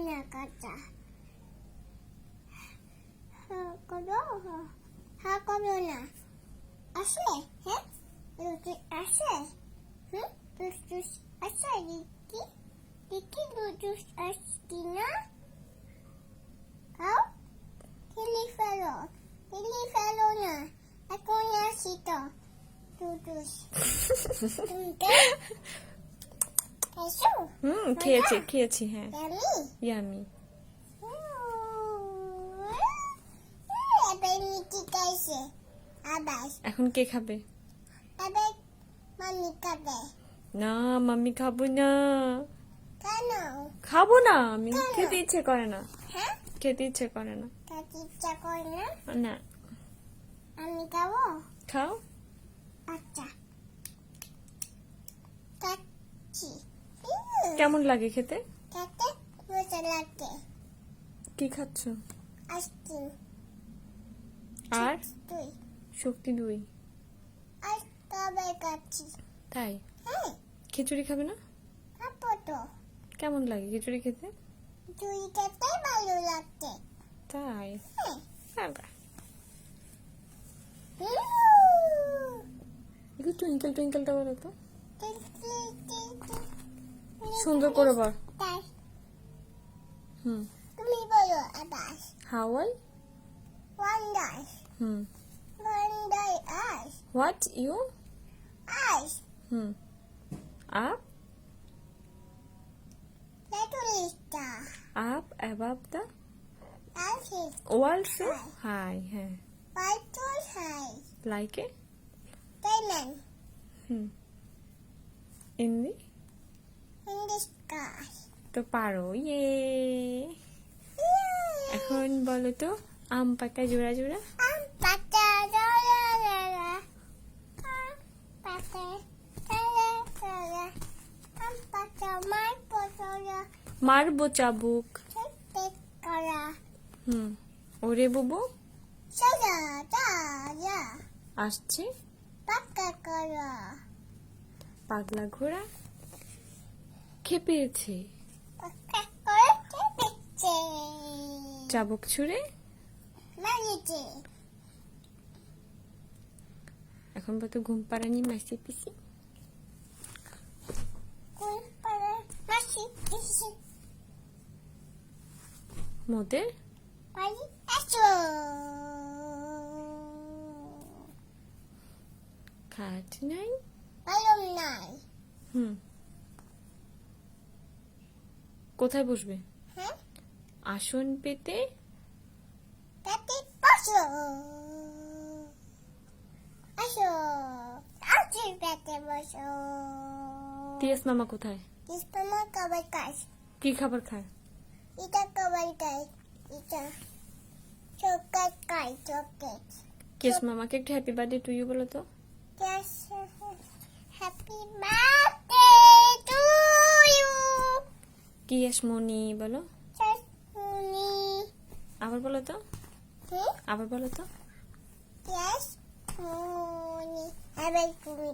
না কাটা করো হ্যাঁ করো না আসলে হ্যাঁ আসে আসে দেখি দেখি আসছি না খাও খেলি ফেলো না এখন আসি তো খেয়েছি হ্যাঁ ইয়ামি এখন কে খাবে না মাম্মি খাবো না আমি খেতে ইচ্ছে করে না না আমি খাবো খাও আচ্ছা খাচ্ছি কেমন লাগে খেতে খেতে মজা লাগে কি খাচ্ছ আইসক্রিম আর তুই শক্তি দুই আর তবে খাচ্ছি তাই হ্যাঁ খিচুড়ি খাবে না খাবো তো কেমন লাগে খিচুড়ি খেতে তুই খেতে ভালো লাগছে তাই হ্যাঁ বাবা একটু টুইঙ্কেলটা বলো তো সুন্দর করে বল তুমি বলো আবার how I wonder ice what you ice up লেটুলিস্টা আপ অ্যাবাভ দ্য আইস ওয়ালসে হাই হ্যাঁ পাইটুল high like a diamond in the sky তো পারো ইয়ে এখন বলো তো আম পাতা জোড়া জোড়া আম পাতা জোড়া আম পাতা জোড়া আম পাতা মারবো চাবুক করা ওরে বুবু সাজা আসছে পাকা করা পাগলা ঘোড়া খেপেছে পাকা করে খেপেছে চাবুক ছুঁড়ে মারিছে এখন বলতো ঘুম পাড়ানি মাসি পিসি কোন পারে মাসি পিসি মোদের পারি আসো খাট নাই ভালো নাই কোথায় বসবে হ্যাঁ আসন পেতে পেতে বসো আসো আসি পেতে বসো টিএস মামা কোথায় তোমার খাবার খাস কি খাবার খায় এটা খাবার খাই এটা চকলেট খাই চকলেট কেস মামাকে একটু হ্যাপি বার্থডে টু ইউ বলো তো হ্যাপি বার্থডে টু ইউ কি মনি বলো মনি আবার বলো তো আবার বলো তো মনি আবার তুমি